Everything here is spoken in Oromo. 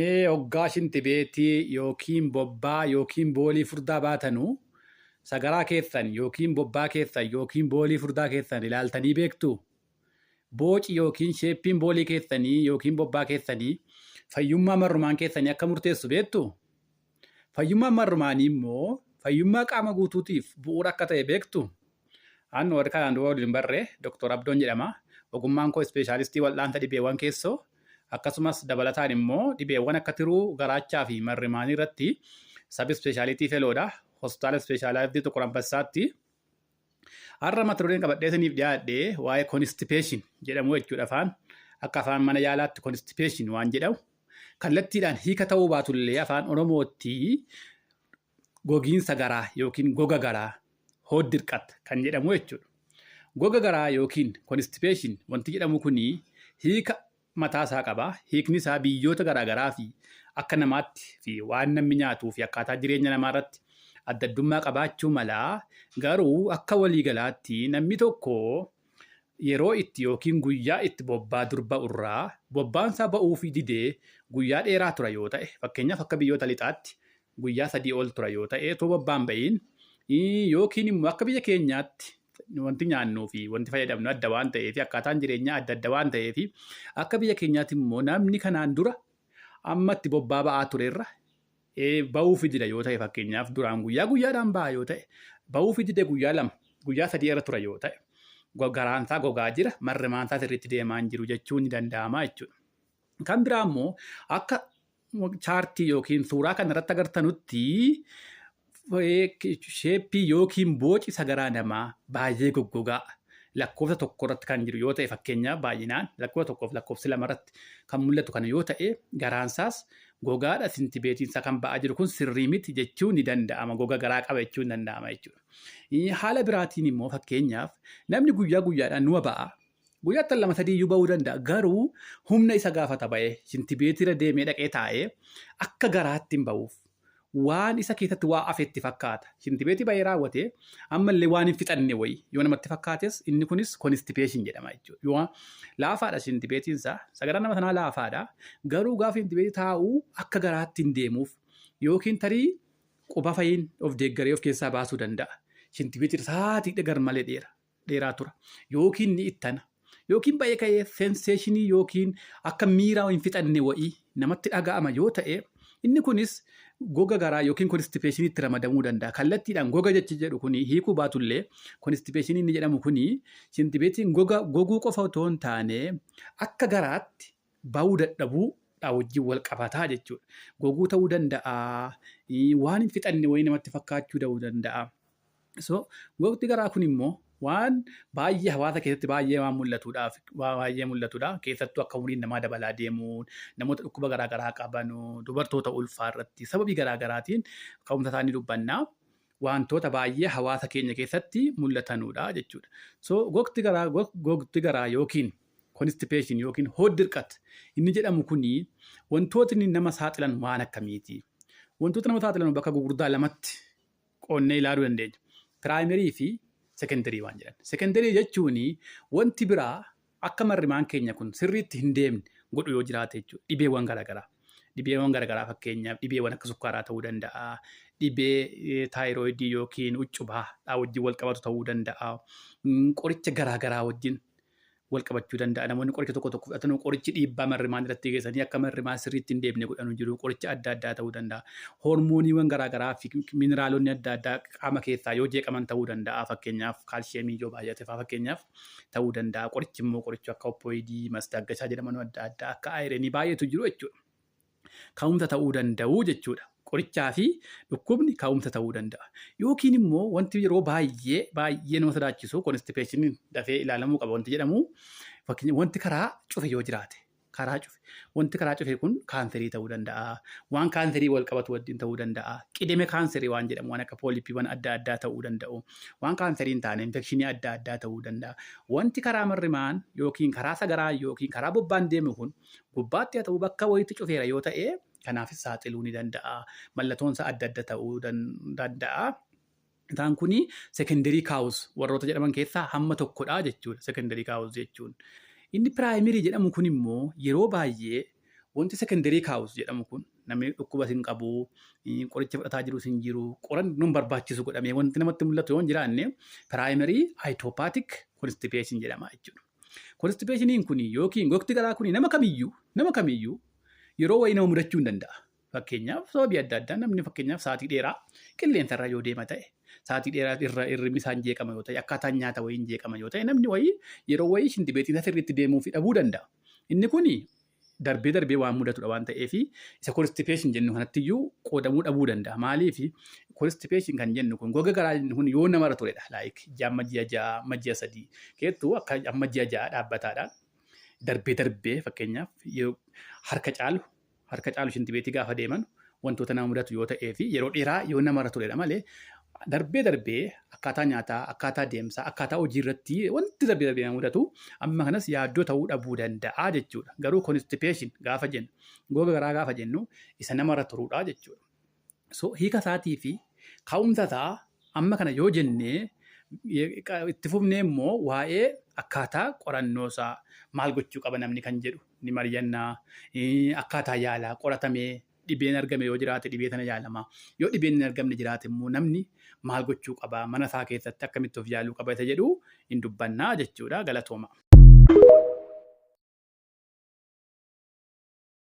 Hoggaa shintibeetii yookiin bobbaa yookiin boolii furdaa baatanu sagaraa keessan yookiin bobbaa keessan yookiin boolii furdaa keessan ilaaltanii beektu. Booci yookiin sheeppiin boolii keessanii yookiin bobbaa keessanii fayyummaa marrumaan keessanii akka murteessu beektu. Fayyummaan marrumaanii immoo fayyummaa qaama guutuutiif bu'uura akka ta'e beektu. Annu warri kanaan dura waliin barree Dr. Abdoon jedhama. Ogummaan koo ispeeshaalistii wal'aansa dhibeewwan keessoo akkasumas dabalataan immoo dhibeewwan akka tiruu garaachaa fi marrimaanii irratti sab ispeeshaalitii feloodha. Hospitaala ispeeshaalaayizii Xiquur Ambassaatti. Har'a mata dureen qabadhee isiniif dhiyaadhee waa'ee constipation jedhamu jechuudha akka afaan mana yaalaatti constipation waan jedhamu. Kallattiidhaan hiika ta'uu baatullee afaan Oromootti gogiinsa garaa yookiin goga garaa hoddirqata kan jedhamu jechuudha. Goga garaa yookiin constipation wanti jedhamu kuni hiika mataa isaa qaba. Hiikni isaa biyyoota garaagaraa fi akka namaatti fi waan namni nyaatuu fi akkaataa jireenya namaa irratti adda addummaa qabaachuu mala. Garuu akka waliigalaatti namni tokko yeroo itti yookiin guyyaa itti bobbaa durba irraa bobbaan isaa ba'uu fi didee guyyaa dheeraa tura yoo ta'e, fakkeenyaaf akka biyyoota lixaatti guyyaa 3 ol tura yoo ta'e otoo bobbaan ba'iin, yookiin immoo akka biyya keenyaatti wanti nyaannuu fi wanti fayyadamnu adda waan ta'eef akkaataan jireenyaa adda adda waan ta'eef akka biyya keenyaatti immoo namni kanaan dura amma itti bobbaa ba'aa turerra ba'uu fi dida yoo ta'e, fakkeenyaaf duraan guyyaadhaan ba'a yoo ta'e ba'uu fi dide guyyaa 2 guyyaa 3 irra tura yoo ta'e garaansaa gogaa jira, marrimaansaa sirriitti deemaa hin jiru jechuun ni danda'ama jechuudha. Kan biraa immoo akka chaartii yookiin suuraa kanarratti agartanutti sheeppii yookiin booci sagaraa namaa baay'ee goggogaa lakkoofsa tokko irratti kan jiru yoo ta'e, fakkeenyaaf baay'inaan lakkoofsa tokkoof lakkoofsi 2 irratti kan mul'atu kana yoo ta'e garaansaas gogaadha sintibeetiinsa kan ba'aa jiru kun sirrii miti jechuun ni danda'ama. Goga garaa qaba jechuun ni danda'ama jechuudha. Haala biraatiin immoo fakkeenyaaf namni guyyaadhaan numa ba'a. Guyyaatti 2-3 iyyuu ba'uu danda'a. Garuu humna isa gaafata ba'ee sintibeetiirra deemee dhaqee taa'ee akka garaatti hin ba'uuf waan isa keessatti waa afeetti fakkaata. Sintibeetii ba'ee raawwatee ammallee waan hin fixanne wayii yoo namatti fakkaates inni kunis constipation jedhama jechuudha. Yoo laafaadha sintibeetiinsa, sagaraa nama sanaa laafaadha. Garuu gaafa sintibeetii taa'uu akka garaatti hin deemuuf yookiin tarii quba fa'iin of deeggaree of keessaa baasuu danda'a. Sintibeetii sa'aatii garmalee dheeraa tura. Yookiin ni ittana. Yookiin ba'ee ka'ee senseeshinii yookiin akka miiraa hin fixanne wayii namatti dhaga'ama yoo ta'e, inni kunis goga garaa yookiin constipationitti ramadamuu danda'a. Kallattiidhaan goga jechi jedhu kuni hiikuu baatullee constipationii inni jedhamu kuni sintibeetiin goguu qofa otoo hin taane akka garaatti ba'uu dadhabuudhaa wajjin wal qabataa jechuudha. Goguu ta'uu danda'a, waan hin fixanne wayii namatti fakkaachuu ta'uu danda'a. So gogti garaa kun immoo waan baay'ee hawaasa keessatti baay'ee waan mul'atudha. Keessattuu akka umriin namaa dabalaa deemuun, namoota dhukkuba garaagaraa qaban, dubartoota ulfaa irratti sababii garaagaraatiin ka'umsa isaanii dubbannaa wantoota baay'ee hawaasa keenya keessatti mul'atanudha jechuudha. So gogti garaa yookiin constipation yookiin hoddirqata inni jedhamu kuni wantootni nama saaxilan waan akkamiiti? Wantoota nama saaxilan bakka gurguddaa 2tti qoonnee ilaaluu dandeenya. Piraayimerii fi sekendarii waan jedhan. Sekendarii jechuun wanti biraa akka marrimaan keenya kun sirriitti hin deemne godhu yoo jiraate jechuudha. Dhibeewwan garaagaraa fakkeenyaaf dhibeewwan akka sukkaaraa ta'uu danda'a. Dhibee taayiroidii yookiin uccubaa wajjin wal qabatu ta'uu danda'a. Qoricha garaagaraa wajjin wal qabachuu danda'a. Namoonni qoricha tokko fudhatan qorichi dhiibbaa marrimaan irratti geessanii akka marrimaan sirriitti hin deemne godhanu jiru. Qoricha adda addaa ta'uu danda'a. Hormooniiwwan garaagaraa fi mineraalonni adda addaa qaama keessaa yoo jeeqaman ta'uu danda'a. Fakkeenyaaf kaalsheemii yoo baay'ate fakkeenyaaf ta'uu danda'a. Qorichi immoo qoricha akka oppoidii, masdaggashaa jedhaman adda addaa akka aayireenii baay'eetu jiru jechuudha. Ka'umsa ta'uu danda'u jechuudha. Qorichaa fi dhukkubni ka'umsa ta'uu danda'a. Yookiin immoo wanti yeroo baay'ee nama sodaachisu constipationiin dafee ilaalamuu qaba wanti jedhamu wanti karaa cufe yoo jiraate. Wanti karaa cufe kun kaanserii ta'uu danda'a. Waan kaanserii wal qabatu wajjin ta'uu danda'a. Qideme kaanserii waan jedhamu waan akka poolipiiwwan adda addaa ta'uu danda'u. Waan kaanserii hin taane infekshinii adda addaa ta'uu danda'a. Wanti karaa marrimaan yookiin karaa sagaraa yookiin karaa bobbaan deemu kun gubbaatti haa ta'u bakka wayiitti cufeera yoo ta'e kanaafis saaxiluu ni danda'a. Mallattoonsa adda adda ta'uu danda'a. Isaan kuni sekendarii kaawus warroota jedhaman keessaa hamma tokkodha jechuudha. Sekendarii kaawus jechuun. Inni piraayimerii jedhamu kun immoo yeroo baay'ee wanti secondarii kaawus jedhamu kun namni dhukkuba hin qabu, qoricha fudhataa jirus hin jiru, qorannoon barbaachisu godhamee wanti namatti mul'atu yoo hin jiraanne primary idiopathic constipation jedhama jechuudha. Constipationiin kun yookiin gogti garaa kun nama kamiyyuu yeroo wayii nama mudachuu hin danda'a. Fakkeenyaaf sababii adda addaa namni fakkeenyaaf sa'aatii dheeraa qilleensa irra yoo deema ta'e, sa'aatii dheeraa irra irri isaan jeeqama yoo ta'e, akkaataan nyaata wayii jeeqama yoo ta'e, namni wayii yeroo wayii shintibeetiin sirriitti deemuu fi dhabuu danda'a. Inni kun darbee waan mudatudha waan ta'eef isa constipation jennu kanattiyyuu qoodamuu dhabuu danda'a. Maaliif constipation kan jennu kun goga garaa kun yoo namarra turedha. Jaamma ji'a 3 keessattuu akka amma ji'a 6 dhaabbataadhaan darbee fakkeenyaaf harka caalu shintibeetii gaafa deeman wantoota nama mudatu yoo ta'ee fi yeroo dheeraa yoo namarra turedha malee darbee akkaataa nyaataa, akkaataa deemsaa, akkaataa hojii irratti wanti darbee nama mudatu amma kanas yaaddoo ta'uu dhabuu danda'a jechuudha. Garuu constipation gaafa jennu goga garaa gaafa jennu isa namarra turuudha jechuudha. So hiika isaatii fi ka'umsa isaa amma kana yoo jennee itti fufnee immoo waa'ee akkaataa qorannoo isaa maal gochuu qaba namni kan jedhu ni mari'annaa. Akkaataa yaalaa qoratamee dhibeen argame yoo jiraate dhibee sana yaalamaa. Yoo dhibeen hin argamne jiraate immoo namni maal gochuu qaba mana isaa keessatti akkamitti of yaaluu qaba isa jedhu hin dubbannaa jechuudha. Galatooma.